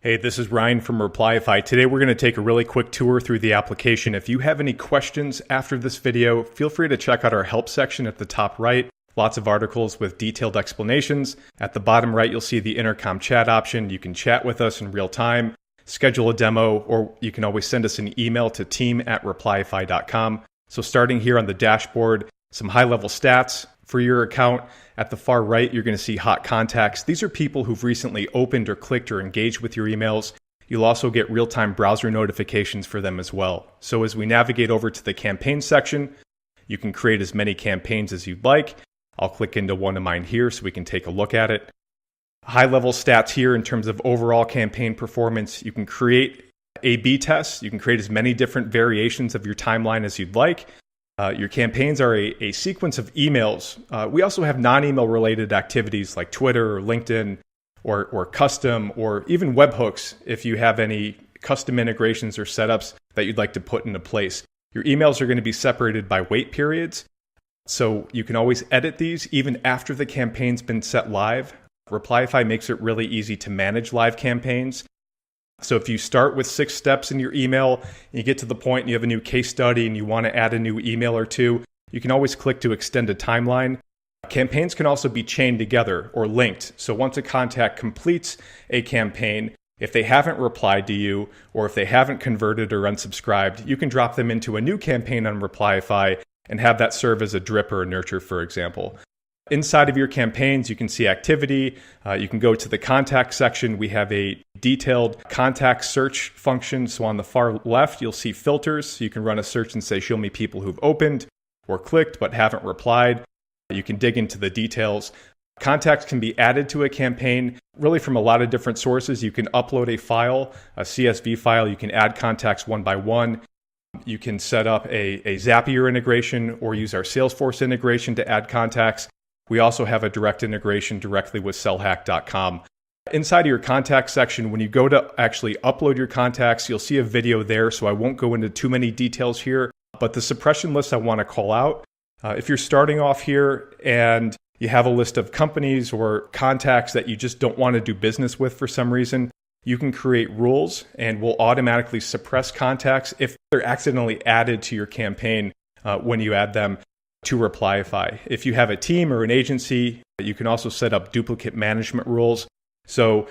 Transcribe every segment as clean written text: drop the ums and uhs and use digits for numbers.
Hey, this is Ryan from Replyify. Today we're going to take a really quick tour through the application. If you have any questions after this video, feel free to check out our help section at the top right. Lots of articles with detailed explanations. At the bottom right, you'll see the intercom chat option. You can chat with us in real time, schedule a demo, or you can always send us an email to team@replyify.com. So starting here on the dashboard, some high-level stats for your account. At the far right, you're going to see hot contacts. These are people who've recently opened or clicked or engaged with your emails. You'll also get real-time browser notifications for them as well. So as we navigate over to the campaign section, you can create as many campaigns as you'd like. I'll click into one of mine here so we can take a look at it. High-level stats here in terms of overall campaign performance. You can create A/B tests. You can create as many different variations of your timeline as you'd like. Your campaigns are a sequence of emails. We also have non-email related activities like Twitter or LinkedIn or custom or even webhooks if you have any custom integrations or setups that you'd like to put into place. Your emails are going to be separated by wait periods, so you can always edit these even after the campaign's been set live. Replyify makes it really easy to manage live campaigns. So if you start with 6 steps in your email, and you get to the point and you have a new case study and you want to add a new email or two, you can always click to extend a timeline. Campaigns can also be chained together or linked. So once a contact completes a campaign, if they haven't replied to you or if they haven't converted or unsubscribed, you can drop them into a new campaign on Replyify and have that serve as a drip or a nurture, for example. Inside of your campaigns, you can see activity. You can go to the contact section. We have a detailed contact search function. So on the far left, you'll see filters. So you can run a search and say, show me people who've opened or clicked but haven't replied. You can dig into the details. Contacts can be added to a campaign really from a lot of different sources. You can upload a file, a CSV file. You can add contacts one by one. You can set up a Zapier integration or use our Salesforce integration to add contacts. We also have a direct integration directly with sellhack.com. Inside of your contact section, when you go to actually upload your contacts, you'll see a video there, so I won't go into too many details here. But the suppression list I want to call out, if you're starting off here and you have a list of companies or contacts that you just don't want to do business with for some reason, you can create rules and we'll automatically suppress contacts if they're accidentally added to your campaign when you add them to Replyify. If you have a team or an agency, you can also set up duplicate management rules. So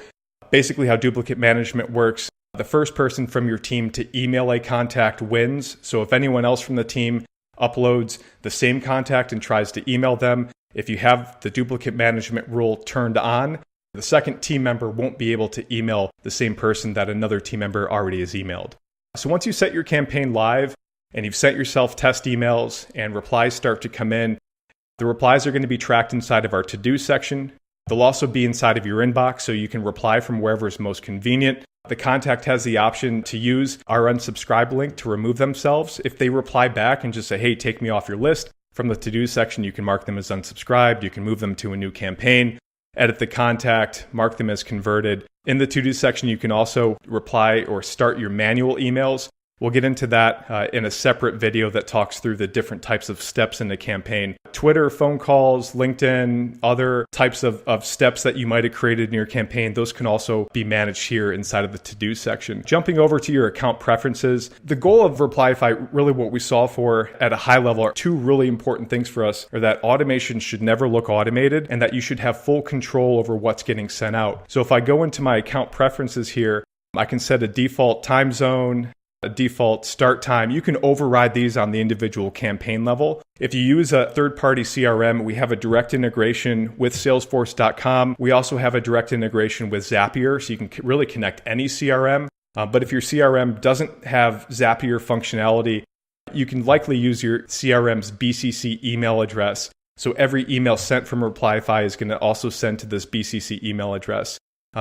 basically how duplicate management works, the first person from your team to email a contact wins. So if anyone else from the team uploads the same contact and tries to email them, if you have the duplicate management rule turned on, the second team member won't be able to email the same person that another team member already has emailed. So once you set your campaign live, and you've sent yourself test emails and replies start to come in, the replies are going to be tracked inside of our to-do section. They'll also be inside of your inbox, so you can reply from wherever is most convenient. The contact has the option to use our unsubscribe link to remove themselves. If they reply back and just say, hey, take me off your list, from the to-do section, you can mark them as unsubscribed. You can move them to a new campaign, edit the contact, mark them as converted. In the to-do section, you can also reply or start your manual emails. We'll get into that in a separate video that talks through the different types of steps in the campaign. Twitter, phone calls, LinkedIn, other types of steps that you might have created in your campaign, those can also be managed here inside of the to-do section. Jumping over to your account preferences, the goal of Replyify, really what we solve for at a high level, are 2 really important things for us, are that automation should never look automated and that you should have full control over what's getting sent out. So if I go into my account preferences here, I can set a default time zone, a default start time. You can override these on the individual campaign level. If you use a third-party CRM, we have a direct integration with Salesforce.com. We also have a direct integration with Zapier, so you can really connect any CRM. But if your CRM doesn't have Zapier functionality, you can likely use your CRM's BCC email address. So every email sent from Replyify is going to also send to this BCC email address.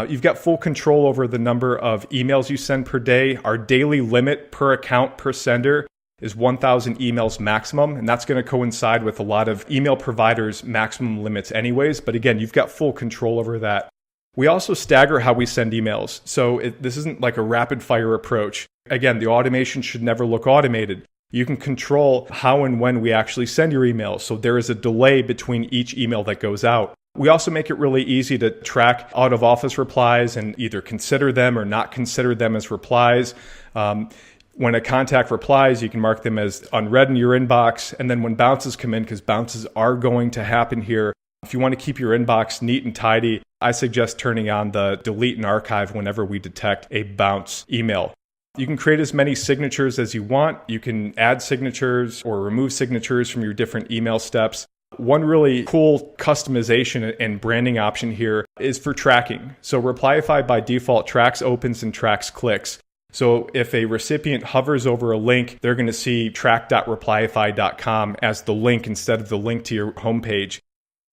You've got full control over the number of emails you send per day. Our daily limit per account per sender is 1,000 emails maximum, and that's going to coincide with a lot of email providers' maximum limits anyways. But again, you've got full control over that. We also stagger how we send emails. So this isn't like a rapid fire approach. Again, the automation should never look automated. You can control how and when we actually send your emails. So there is a delay between each email that goes out. We also make it really easy to track out-of-office replies and either consider them or not consider them as replies. When a contact replies, you can mark them as unread in your inbox. And then when bounces come in, because bounces are going to happen here, if you want to keep your inbox neat and tidy, I suggest turning on the delete and archive whenever we detect a bounce email. You can create as many signatures as you want. You can add signatures or remove signatures from your different email steps. One really cool customization and branding option here is for tracking. So Replyify by default tracks opens and tracks clicks. So if a recipient hovers over a link, they're going to see track.replyify.com as the link instead of the link to your homepage.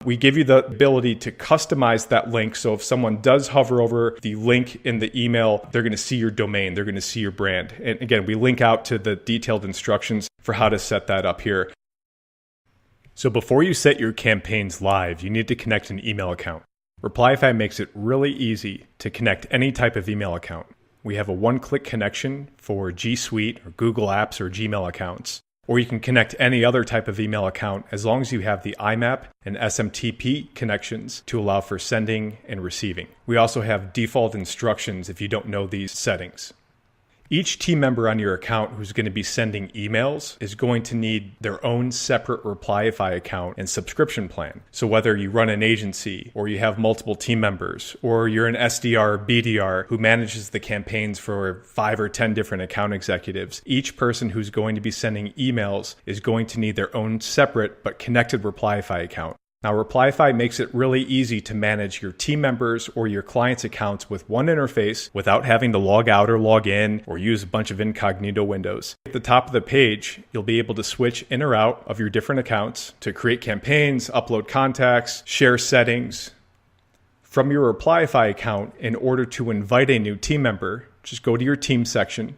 We give you the ability to customize that link. So if someone does hover over the link in the email, they're going to see your domain, they're going to see your brand. And again, we link out to the detailed instructions for how to set that up here. So before you set your campaigns live, you need to connect an email account. Replyify makes it really easy to connect any type of email account. We have a one-click connection for G Suite or Google Apps or Gmail accounts. Or you can connect any other type of email account as long as you have the IMAP and SMTP connections to allow for sending and receiving. We also have default instructions if you don't know these settings. Each team member on your account who's going to be sending emails is going to need their own separate Replyify account and subscription plan. So whether you run an agency or you have multiple team members or you're an SDR or BDR who manages the campaigns for 5 or 10 different account executives, each person who's going to be sending emails is going to need their own separate but connected Replyify account. Now, Replyify makes it really easy to manage your team members or your clients' accounts with one interface without having to log out or log in or use a bunch of incognito windows. At the top of the page, you'll be able to switch in or out of your different accounts to create campaigns, upload contacts, share settings. From your Replyify account, in order to invite a new team member, just go to your team section.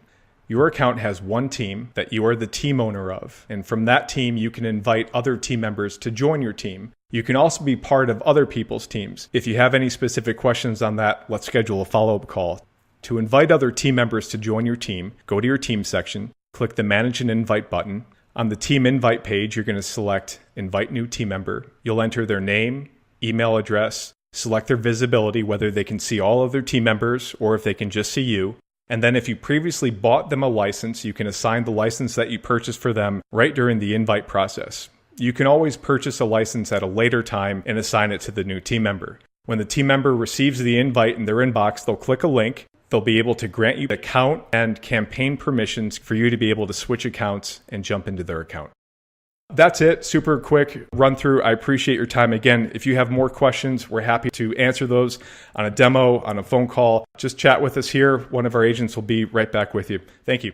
Your account has one team that you are the team owner of, and from that team, you can invite other team members to join your team. You can also be part of other people's teams. If you have any specific questions on that, let's schedule a follow-up call. To invite other team members to join your team, go to your team section, click the Manage an Invite button. On the team invite page, you're going to select Invite New Team Member. You'll enter their name, email address, select their visibility, whether they can see all of their team members or if they can just see you. And then if you previously bought them a license, you can assign the license that you purchased for them right during the invite process. You can always purchase a license at a later time and assign it to the new team member. When the team member receives the invite in their inbox, they'll click a link. They'll be able to grant you account and campaign permissions for you to be able to switch accounts and jump into their account. That's it. Super quick run through. I appreciate your time. Again, if you have more questions, we're happy to answer those on a demo, on a phone call. Just chat with us here. One of our agents will be right back with you. Thank you.